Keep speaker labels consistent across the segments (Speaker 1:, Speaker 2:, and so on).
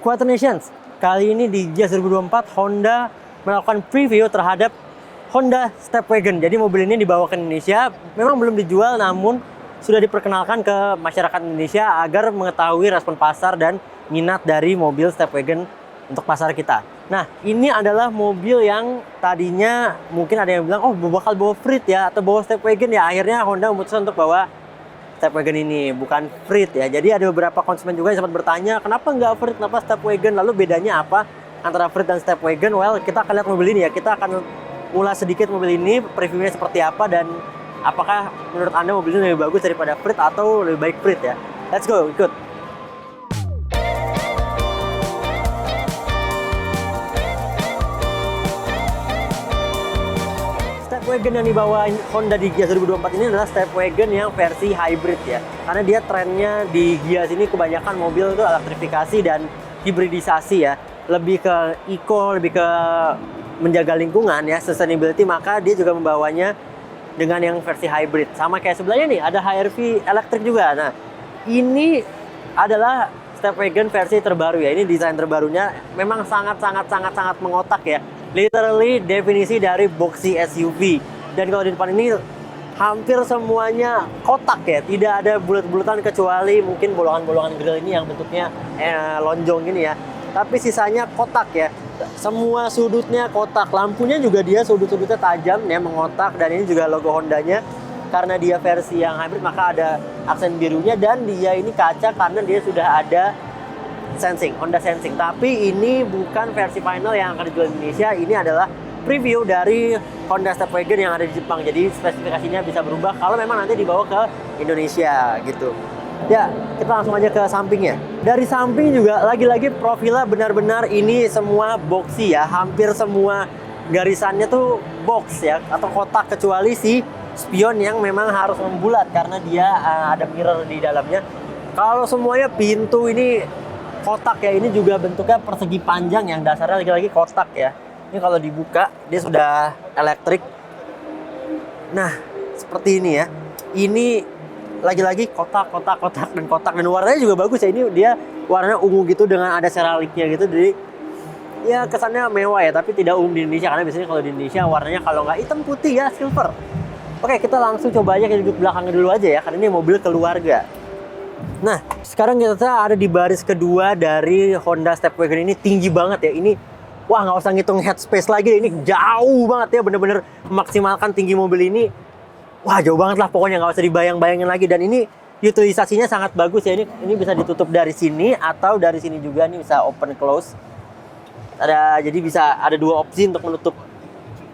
Speaker 1: Quarter Nations, kali ini di Gias 2024 Honda melakukan preview terhadap Honda Stepwagon. Jadi mobil ini dibawa ke Indonesia, memang belum dijual namun sudah diperkenalkan ke masyarakat Indonesia agar mengetahui respon pasar dan minat dari mobil Stepwagon untuk pasar kita. Nah, ini adalah mobil yang tadinya mungkin ada yang bilang, oh bakal bawa Freed ya, atau bawa Stepwagon ya. Akhirnya Honda memutuskan untuk bawa Stepwagon ini, bukan Freed ya. Jadi ada beberapa konsumen juga yang sempat bertanya, kenapa nggak Freed, kenapa Stepwagon? Lalu bedanya apa antara Freed dan Stepwagon? Well, kita akan lihat mobil ini ya. Kita akan ulas sedikit mobil ini, previewnya seperti apa, dan apakah menurut Anda mobil ini lebih bagus daripada Freed atau lebih baik Freed ya. Let's go, ikut. Stepwagon yang dibawa Honda di Gias 2024 ini adalah Stepwagon yang versi hybrid ya. Karena dia trennya di Gias ini kebanyakan mobil itu elektrifikasi dan hibridisasi ya. Lebih ke eco, lebih ke menjaga lingkungan ya, sustainability, maka dia juga membawanya dengan yang versi hybrid. Sama kayak sebelahnya nih, ada HR-V elektrik juga. Nah, ini adalah Stepwagon versi terbaru ya. Ini desain terbarunya memang sangat mengotak ya. Literally definisi dari boxy SUV. Dan kalau di depan ini hampir semuanya kotak ya, tidak ada bulat-bulatan kecuali mungkin bolongan-bolongan grill ini yang bentuknya lonjong gini ya. Tapi sisanya kotak ya. Semua sudutnya kotak. Lampunya juga dia sudut-sudutnya tajam ya, mengotak, dan ini juga logo Hondanya. Karena dia versi yang hybrid maka ada aksen birunya, dan dia ini kaca karena dia sudah ada Sensing, Honda Sensing. Tapi ini bukan versi final yang akan dijual di Indonesia. Ini adalah preview dari Honda Stepwagon yang ada di Jepang. Jadi spesifikasinya bisa berubah kalau memang nanti dibawa ke Indonesia gitu. Ya, kita langsung aja ke sampingnya. Dari samping juga lagi-lagi profilnya benar-benar ini semua boxy ya. Hampir semua garisannya tuh box ya, atau kotak, kecuali si spion yang memang harus membulat karena dia ada mirror di dalamnya. Kalau semuanya pintu ini kotak ya, ini juga bentuknya persegi panjang yang dasarnya lagi-lagi kotak ya. Ini kalau dibuka dia sudah elektrik. Nah, seperti ini ya. Ini lagi-lagi kotak dan warnanya juga bagus ya. Ini dia warnanya ungu gitu dengan ada seraliknya gitu. Jadi ya kesannya mewah ya, tapi tidak umum di Indonesia karena biasanya kalau di Indonesia warnanya kalau nggak hitam putih ya silver. Oke, kita langsung coba aja ke duduk belakangnya dulu aja ya, karena ini mobil keluarga. Nah, sekarang kita ada di baris kedua dari Honda Stepwagon ini. Tinggi banget ya. Ini, wah nggak usah ngitung headspace lagi. Ini jauh banget ya, bener-bener memaksimalkan tinggi mobil ini. Wah, jauh banget lah pokoknya, nggak usah dibayang-bayangin lagi. Dan ini utilisasinya sangat bagus ya. Ini bisa ditutup dari sini atau dari sini juga. Ini bisa open close. Jadi bisa ada dua opsi untuk menutup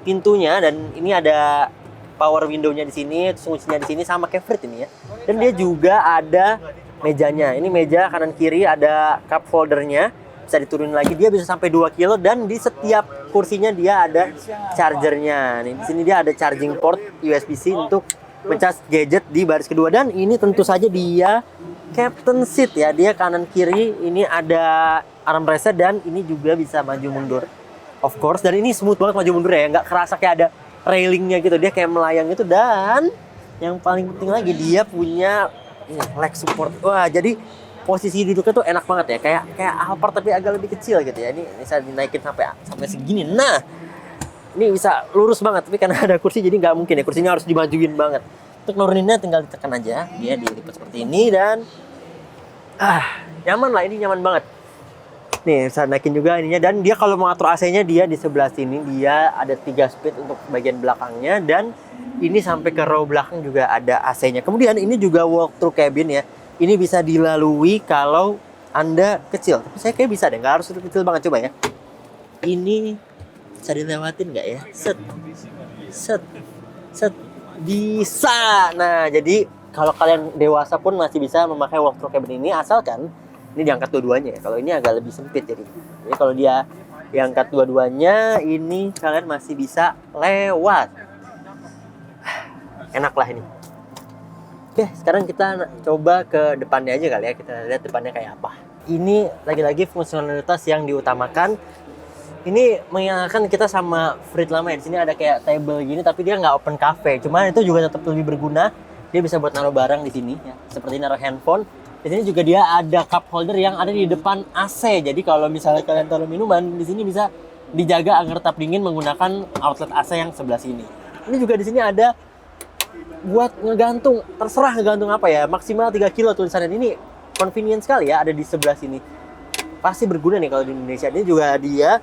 Speaker 1: pintunya. Dan ini ada power window-nya di sini, kuncinya di sini, sama kayak Freed ini ya. Dan dia juga ada mejanya. Ini meja kanan kiri, ada cup holdernya, bisa diturunin lagi. Dia bisa sampai 2 kilo, dan di setiap kursinya dia ada chargernya. Nih, di sini dia ada charging port USB-C untuk mencas gadget di baris kedua. Dan ini tentu saja dia captain seat ya. Dia kanan kiri, ini ada armrest, dan ini juga bisa maju mundur. Of course, dan ini smooth banget maju mundur ya, nggak kerasa kayak ada railingnya gitu, dia kayak melayang gitu. Dan yang paling penting lagi, dia punya leg support. Wah, jadi posisi duduknya tuh enak banget ya, kayak Alphard tapi agak lebih kecil gitu ya. Ini bisa dinaikin sampai segini. Nah, ini bisa lurus banget, tapi karena ada kursi jadi nggak mungkin ya, kursinya harus dimajuin banget. Untuk nuruninnya tinggal ditekan aja, dia dilipat seperti ini, dan nyaman lah, ini nyaman banget. Nih, bisa naikin juga ininya. Dan dia kalau mau atur AC-nya, dia di sebelah sini dia ada 3 speed untuk bagian belakangnya, dan ini sampai ke row belakang juga ada AC-nya. Kemudian ini juga walk through cabin ya. Ini bisa dilalui kalau Anda kecil. Tapi saya kayak bisa deh, nggak harus kecil banget. Coba ya. Ini bisa dilewatin nggak ya? Set. Bisa. Nah, jadi kalau kalian dewasa pun masih bisa memakai walk through cabin ini, asalkan ini diangkat dua-duanya ya. Kalau ini agak lebih sempit jadi kalau dia diangkat dua-duanya, ini kalian masih bisa lewat. Enak lah ini. Oke, sekarang kita coba ke depannya aja kali ya. Kita lihat depannya kayak apa. Ini lagi-lagi fungsionalitas yang diutamakan. Ini mengingatkan kita sama Freed lama ya. Di sini ada kayak table gini, tapi dia nggak open cafe. Cuman itu juga tetap lebih berguna. Dia bisa buat naruh barang di sini ya. Seperti naruh handphone. Di sini juga dia ada cup holder yang ada di depan AC. Jadi kalau misalnya kalian taruh minuman, di sini bisa dijaga agar tetap dingin menggunakan outlet AC yang sebelah sini. Ini juga di sini ada buat ngegantung, terserah ngegantung apa ya, maksimal 3 kilo tulisannya. Ini convenient sekali ya, ada di sebelah sini. Pasti berguna nih kalau di Indonesia. Ini juga dia,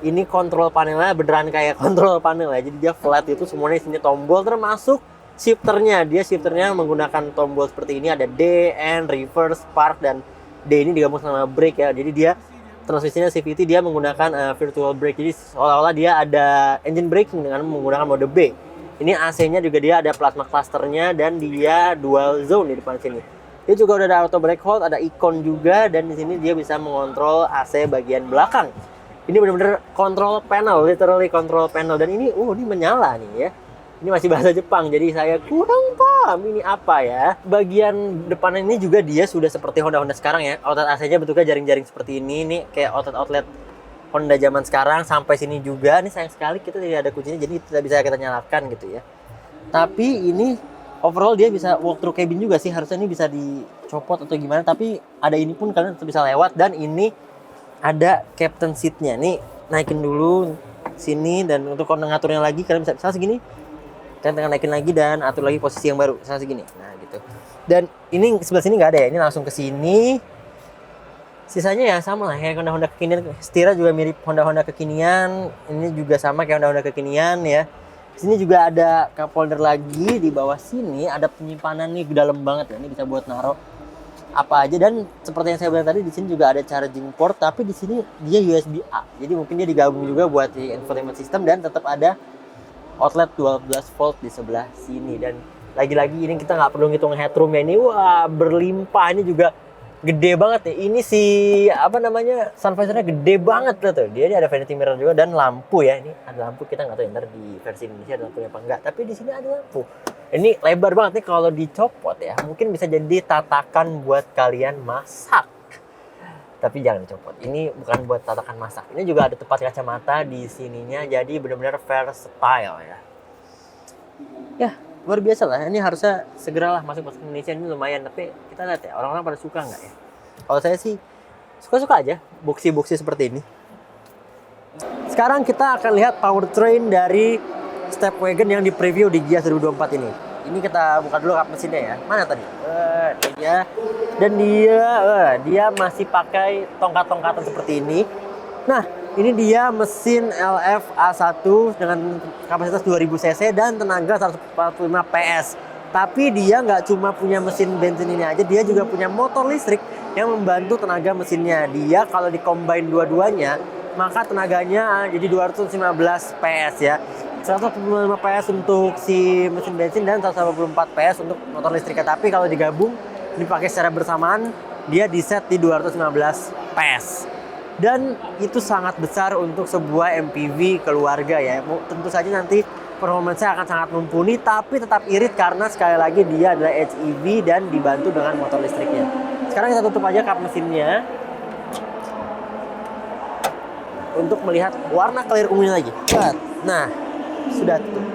Speaker 1: ini kontrol panelnya beneran kayak kontrol panel ya. Jadi dia flat itu semuanya di sini tombol termasuk shifternya. Dia shifternya menggunakan tombol seperti ini, ada D, N, reverse, park, dan D ini digabung sama brake ya. Jadi dia transmisinya CVT, dia menggunakan virtual brake. Jadi seolah-olah dia ada engine braking dengan menggunakan mode B. Ini AC-nya juga dia ada plasma clusternya dan dia dual zone di depan sini. Dia juga udah ada auto brake hold, ada ikon juga, dan di sini dia bisa mengontrol AC bagian belakang. Ini benar-benar control panel, literally control panel, dan ini ini menyala nih ya. Ini masih bahasa Jepang, jadi saya kurang paham ini apa ya. Bagian depan ini juga dia sudah seperti Honda sekarang ya. Outlet AC-nya bentuknya jaring-jaring seperti ini. Ini kayak outlet Honda zaman sekarang. Sampai sini juga. Ini sayang sekali kita tidak ada kuncinya, jadi tidak bisa kita nyalakan gitu ya. Tapi ini overall dia bisa walk through cabin juga sih. Harusnya ini bisa dicopot atau gimana. Tapi ada ini pun kalian tetap bisa lewat. Dan ini ada captain seat-nya. Nih naikin dulu sini, dan untuk ngaturnya lagi kalian bisa misalnya segini. Kalian tinggal naikin lagi dan atur lagi posisi yang baru, misalnya segini. Nah gitu. Dan ini sebelah sini nggak ada ya. Ini langsung ke sini. Sisanya ya sama lah kayak Honda kekinian. Setirnya juga mirip Honda kekinian. Ini juga sama kayak Honda kekinian ya. Di sini juga ada cup holder lagi. Di bawah sini ada penyimpanan nih dalam banget ya. Ini bisa buat naruh apa aja, dan seperti yang saya bilang tadi di sini juga ada charging port, tapi di sini dia USB A. Jadi mungkin dia digabung juga buat di infotainment system, dan tetap ada outlet 12 volt di sebelah sini. Dan lagi-lagi ini kita nggak perlu ngitung headroom ya. Ini wah berlimpah, ini juga gede banget ya. Ini si sun visornya gede banget tuh. Dia ini ada vanity mirror juga, dan lampu ya. Ini ada lampu, kita nggak tahu ya, ntar di versi Indonesia ada lampunya apa enggak, tapi di sini ada lampu. Ini lebar banget nih, kalau dicopot ya mungkin bisa jadi tatakan buat kalian masak. Tapi jangan dicopot. Ini bukan buat tatakan masak. Ini juga ada tempat kacamata di sininya, jadi benar-benar versatile ya. Ya, luar biasa lah. Ini harusnya segeralah masuk ke Indonesia, ini lumayan. Tapi kita lihat ya, orang-orang pada suka nggak ya? Kalau saya sih suka-suka aja boxy-boxy seperti ini. Sekarang kita akan lihat powertrain dari step wagon yang di preview di Gias 2024 ini. Ini kita buka dulu kap mesinnya ya. Mana tadi? Dia. Dan dia masih pakai tongkat-tongkatan seperti ini. Nah, ini dia mesin LF A1 dengan kapasitas 2000 cc dan tenaga 145 PS. Tapi dia nggak cuma punya mesin bensin ini aja, dia juga punya motor listrik yang membantu tenaga mesinnya. Dia kalau di-combine dua-duanya, maka tenaganya jadi 215 PS ya. 145 PS untuk si mesin bensin dan 184 PS untuk motor listriknya. Tapi kalau digabung, dipakai secara bersamaan, dia di-set di 215 PS. Dan itu sangat besar untuk sebuah MPV keluarga ya. Tentu saja nanti performanya akan sangat mumpuni, tapi tetap irit karena sekali lagi dia adalah HEV dan dibantu dengan motor listriknya. Sekarang kita tutup aja kap mesinnya untuk melihat warna clear ungunya lagi. Nah, sudah tutup.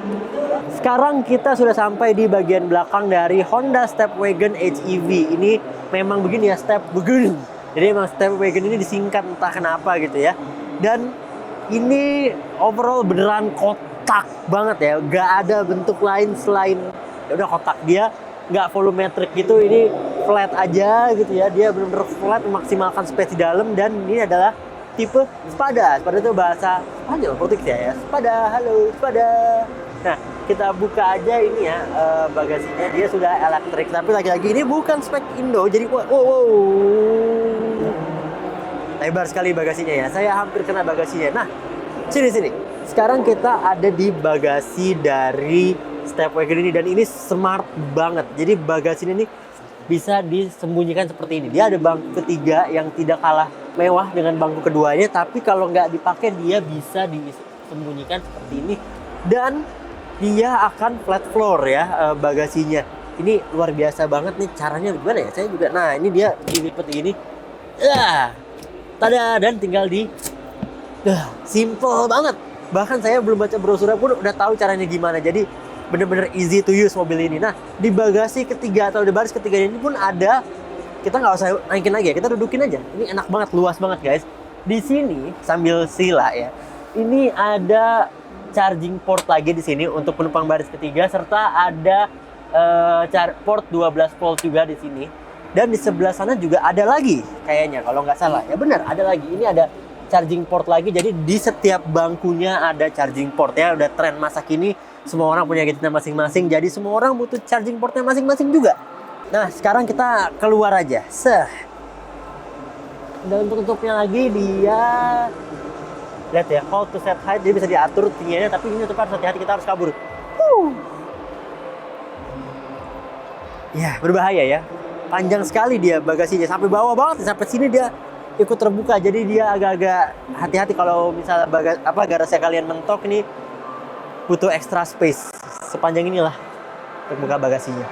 Speaker 1: Sekarang kita sudah sampai di bagian belakang dari Honda Stepwagon HEV. Ini memang begini ya, Stepwagon. Jadi memang Stepwagon ini disingkat entah kenapa gitu ya. Dan ini overall beneran kotak banget ya. Gak ada bentuk lain selain ya udah kotak. Dia nggak volumetric gitu. Ini flat aja gitu ya. Dia bener-bener flat, memaksimalkan space di dalam. Dan ini adalah tipe Spada. Spada itu bahasa Spanyol, Portugis ya. Spada, halo Spada. Nah, kita buka aja ini ya bagasinya. Dia sudah elektrik, tapi lagi-lagi ini bukan spek Indo. Jadi wow. Lebar sekali bagasinya ya. Saya hampir kena bagasinya. Nah, sini. Sekarang kita ada di bagasi dari Stepwagon ini, dan ini smart banget. Jadi bagasi ini bisa disembunyikan seperti ini. Dia ada bangku ketiga yang tidak kalah mewah dengan bangku keduanya, tapi kalau nggak dipakai dia bisa disembunyikan seperti ini. Dan dia akan flat floor ya bagasinya. Ini luar biasa banget nih, caranya gimana ya? Saya juga. Nah, ini dia dilipat gini. Tada, dan tinggal simple banget. Bahkan saya belum baca brosur pun udah tahu caranya gimana. Jadi bener-bener easy to use mobil ini. Nah, di bagasi ketiga atau di baris ketiga ini pun ada kita nggak usah naikin lagi ya, kita dudukin aja. Ini enak banget, luas banget guys. Di sini sambil sila ya, ini ada charging port lagi di sini untuk penumpang baris ketiga, serta ada port 12 volt juga di sini. Dan di sebelah sana juga ada lagi kayaknya, kalau nggak salah. Ya benar, ada lagi. Ini ada charging port lagi, jadi di setiap bangkunya ada charging port ya. Udah tren masa kini, semua orang punya gadgetnya masing-masing, jadi semua orang butuh charging portnya masing-masing juga. Nah, sekarang kita keluar aja. Dan untuk tutupnya lagi dia, lihat ya, hold to set height, jadi bisa diatur tingginya, tapi ini tetap harus hati-hati, kita harus kabur. Ya, berbahaya ya. Panjang sekali dia bagasinya, sampai bawah banget, sampai sini dia ikut terbuka, jadi dia agak-agak hati-hati kalau misalnya garasi kalian mentok, ini butuh extra space sepanjang inilah untuk buka bagasinya.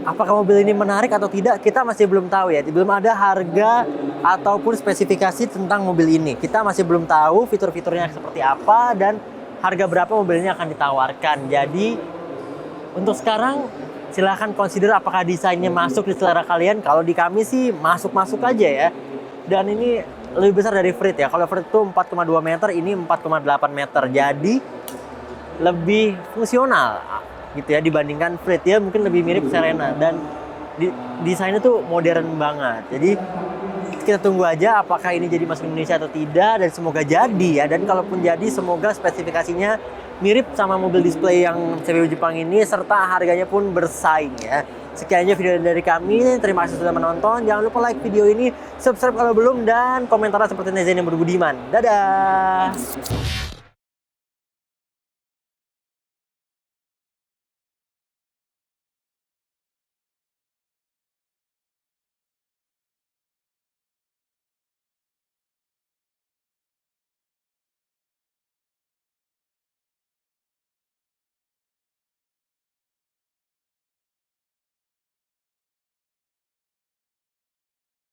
Speaker 1: Apakah mobil ini menarik atau tidak, kita masih belum tahu ya. Belum ada harga ataupun spesifikasi tentang mobil ini. Kita masih belum tahu fitur-fiturnya seperti apa dan harga berapa mobil ini akan ditawarkan. Jadi untuk sekarang silahkan consider apakah desainnya masuk di selera kalian. Kalau di kami sih masuk-masuk aja ya. Dan ini lebih besar dari Freed ya. Kalau Freed itu 4,2 meter, ini 4,8 meter. Jadi lebih fungsional gitu ya dibandingkan Freed ya. Mungkin lebih mirip Serena dan desainnya tuh modern banget. Jadi kita tunggu aja apakah ini jadi masuk Indonesia atau tidak, dan semoga jadi ya. Dan kalaupun jadi, semoga spesifikasinya mirip sama mobil display yang CPU Jepang ini, serta harganya pun bersaing ya. Sekian aja video dari kami, terima kasih sudah menonton. Jangan lupa like video ini, subscribe kalau belum, dan komentarnya seperti netizen yang berbudiman. Dadah!